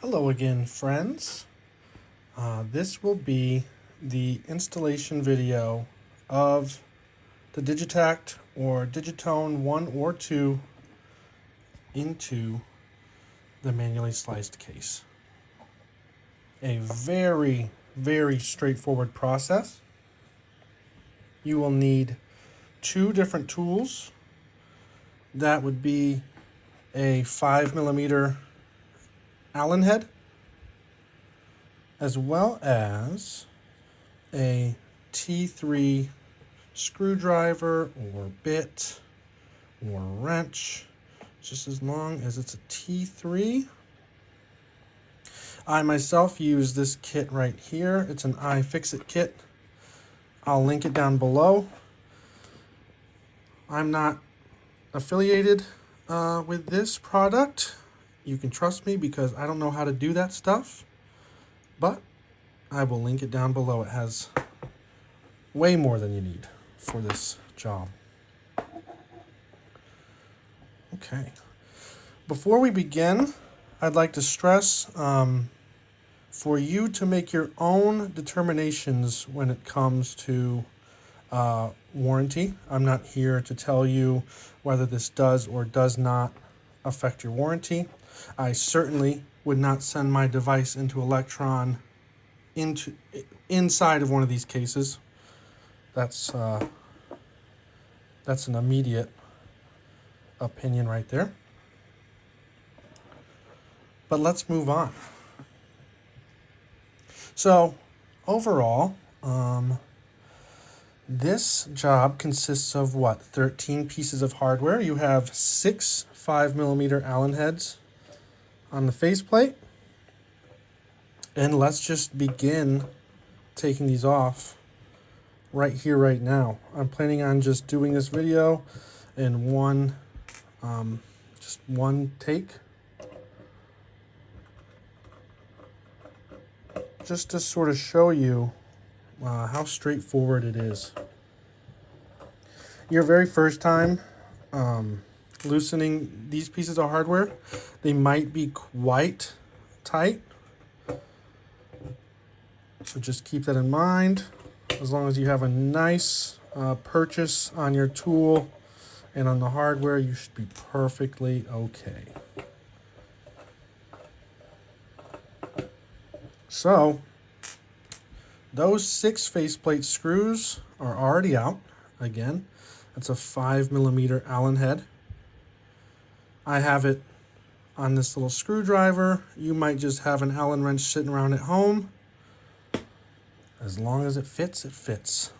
Hello again, friends. This will be the installation video of the Digitakt or Digitone 1 or 2 into the manually sliced case. A very, very straightforward process. You will need two different tools. That would be a 5mm Allen head, as well as a T3 screwdriver or bit or wrench, just as long as it's a T3. I myself use this kit right here. It's an iFixit kit. I'll link it down below. I'm not affiliated with this product. You can trust me because I don't know how to do that stuff, but I will link it down below. It has way more than you need for this job. Okay. Before we begin, I'd like to stress for you to make your own determinations when it comes to warranty. I'm not here to tell you whether this does or does not affect your warranty. I certainly would not send my device into Elektron inside of one of these cases. That's an immediate opinion right there. But let's move on. So overall, this job consists of what? 13 pieces of hardware. You have 6 5mm Allen heads on the faceplate. And let's just begin taking these off right here, right now. I'm planning on just doing this video in just one take. Just to sort of show you how straightforward it is. Your very first time loosening these pieces of hardware, they might be quite tight. So just keep that in mind. As long as you have a nice purchase on your tool and on the hardware, you should be perfectly okay. So those 6 faceplate screws are already out. Again, that's a 5mm Allen head. I have it on this little screwdriver. You might just have an Allen wrench sitting around at home. As long as it fits, it fits.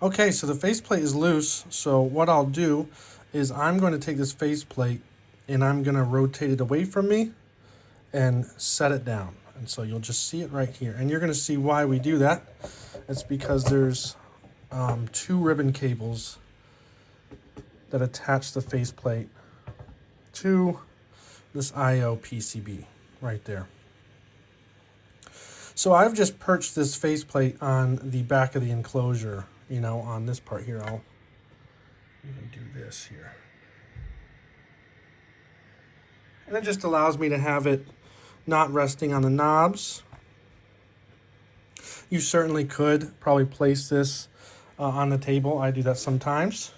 Okay, so the faceplate is loose. So what I'll do is I'm going to take this faceplate and I'm going to rotate it away from me and set it down. And so you'll just see it right here. And you're going to see why we do that. It's because there's 2 ribbon cables that attach the faceplate to this I/O PCB right there. So I've just perched this faceplate on the back of the enclosure, on this part here. I'll even do this here. And it just allows me to have it not resting on the knobs. You certainly could probably place this on the table. I do that sometimes.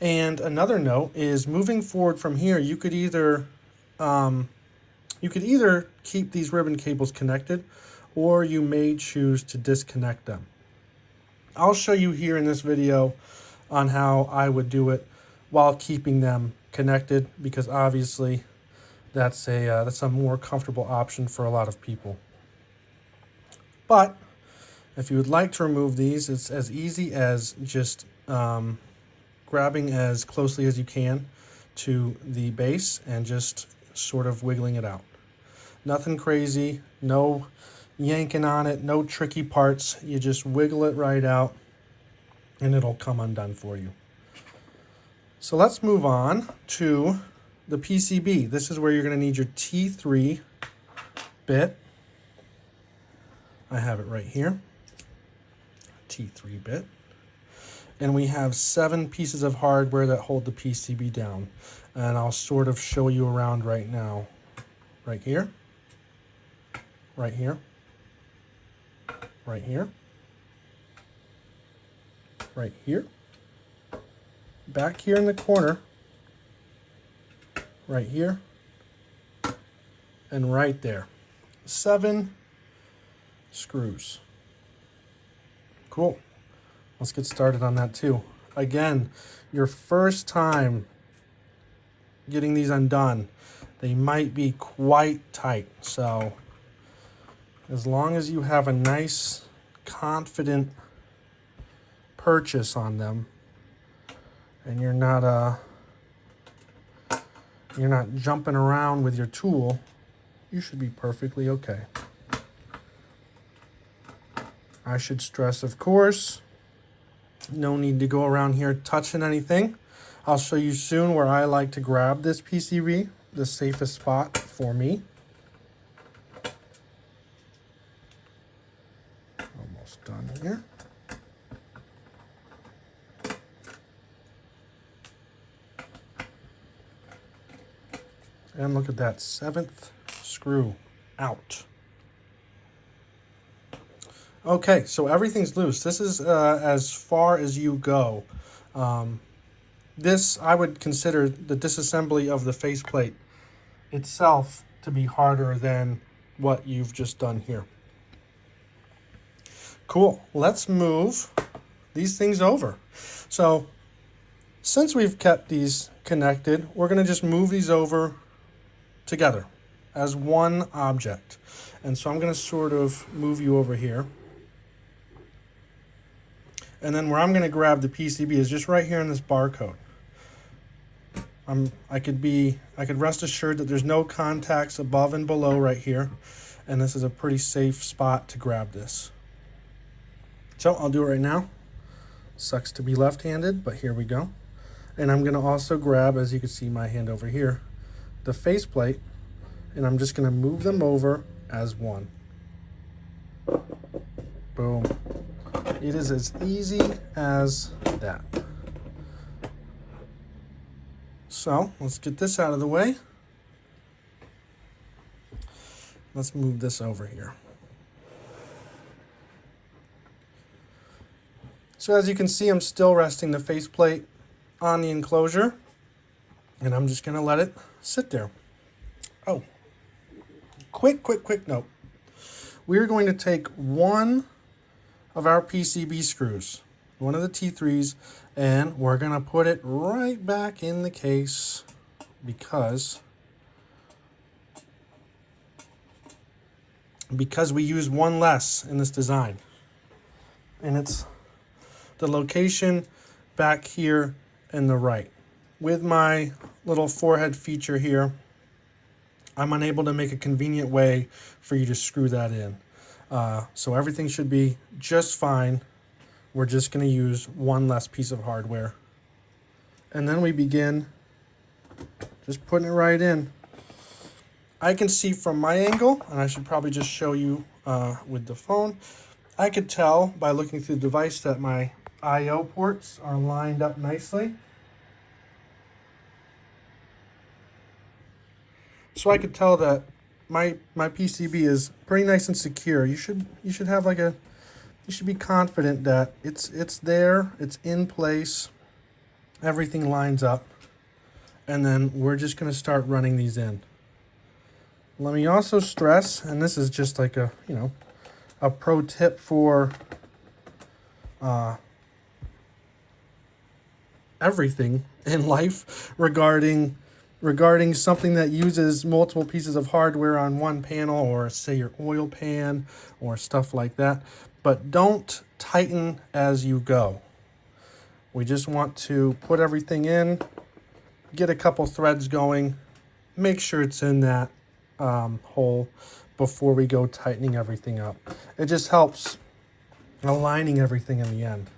And another note is moving forward from here, you could either keep these ribbon cables connected, or you may choose to disconnect them. I'll show you here in this video on how I would do it while keeping them connected, because obviously that's a more comfortable option for a lot of people. But if you would like to remove these, it's as easy as just grabbing as closely as you can to the base and just sort of wiggling it out. Nothing crazy, no yanking on it, no tricky parts. You just wiggle it right out and it'll come undone for you. So let's move on to the PCB. This is where you're going to need your T3 bit. I have it right here. T3 bit. And we have 7 pieces of hardware that hold the PCB down. And I'll sort of show you around right now right here, right here, right here, right here, back here in the corner, right here, and right there. 7 screws. Cool. Let's get started on that too. Again, your first time getting these undone, they might be quite tight. So as long as you have a nice, confident purchase on them, and you're not jumping around with your tool, you should be perfectly okay. I should stress, of course, no need to go around here touching anything. I'll show you soon where I like to grab this PCB, the safest spot for me. Almost done here. And look at that, 7th screw out. Okay, so everything's loose. This is as far as you go. This, I would consider the disassembly of the faceplate itself to be harder than what you've just done here. Cool, let's move these things over. So since we've kept these connected, we're gonna just move these over together as one object. And so I'm gonna sort of move you over here. And then where I'm gonna grab the PCB is just right here in this barcode. I could rest assured that there's no contacts above and below right here. And this is a pretty safe spot to grab this. So I'll do it right now. Sucks to be left-handed, but here we go. And I'm gonna also grab, as you can see my hand over here, the faceplate, and I'm just gonna move them over as one. Boom. It is as easy as that. So let's get this out of the way. Let's move this over here. So as you can see, I'm still resting the faceplate on the enclosure, and I'm just gonna let it sit there. Oh, quick note. We're going to take one of our PCB screws, one of the T3s, and we're gonna put it right back in the case because we use one less in this design. And it's the location back here in the right. With my little forehead feature here, I'm unable to make a convenient way for you to screw that in. So everything should be just fine. We're just going to use one less piece of hardware. And then we begin just putting it right in. I can see from my angle, and I should probably just show you with the phone, I could tell by looking through the device that my I/O ports are lined up nicely. So I could tell that my PCB is pretty nice and secure. You should have you should be confident that it's there, it's in place, everything lines up, and then we're just going to start running these in. Let me also stress, and this is just like a pro tip for everything in life regarding something that uses multiple pieces of hardware on one panel, or say your oil pan or stuff like that. But don't tighten as you go. We just want to put everything in, get a couple threads going, make sure it's in that hole before we go tightening everything up. It just helps aligning everything in the end.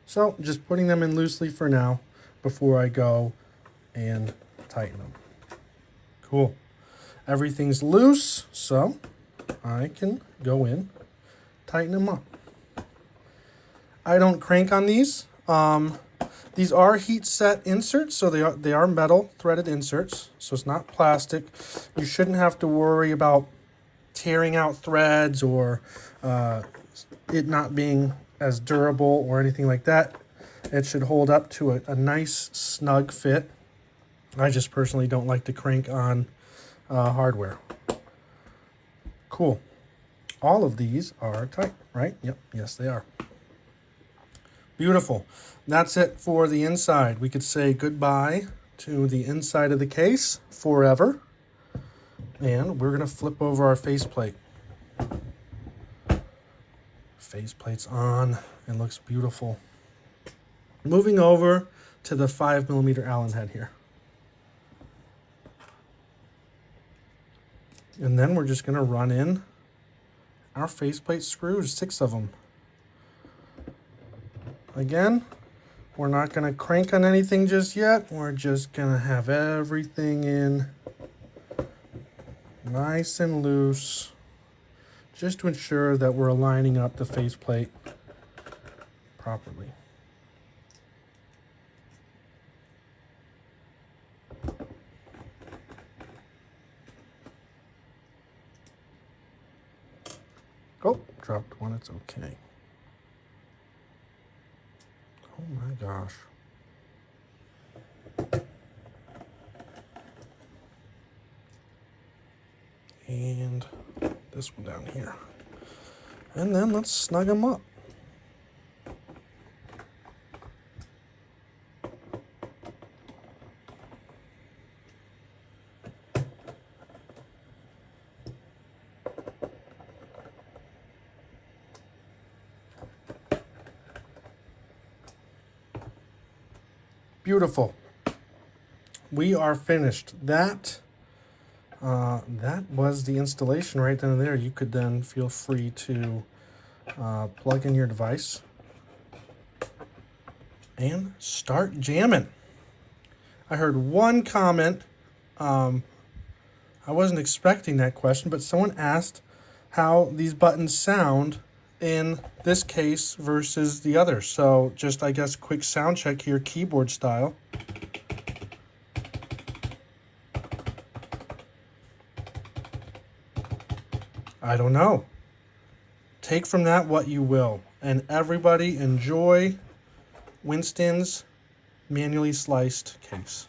So just putting them in loosely for now before I go and tighten them. Cool. Everything's loose, so I can go in, tighten them up. I don't crank on these. These are heat set inserts, so they are metal threaded inserts, so it's not plastic. You shouldn't have to worry about tearing out threads or it not being as durable or anything like that. It should hold up to a nice snug fit. I just personally don't like to crank on hardware. Cool. All of these are tight, right? Yep, yes they are. Beautiful. That's it for the inside. We could say goodbye to the inside of the case forever. And we're going to flip over our faceplate. Faceplate's on and looks beautiful. Moving over to the 5mm Allen head here. And then we're just going to run in our faceplate screws, 6 of them. Again, we're not going to crank on anything just yet. We're just going to have everything in nice and loose, just to ensure that we're aligning up the faceplate properly. Oh, dropped one, it's okay. Oh my gosh. And this one down here. And then let's snug them up. Beautiful. We are finished. That was the installation right then and there. You could then feel free to plug in your device and start jamming. I heard one comment. I wasn't expecting that question, but someone asked how these buttons sound in this case versus the other. So just, I guess, quick sound check here, keyboard style. I don't know. Take from that what you will. And everybody enjoy Winston's manually sliced case.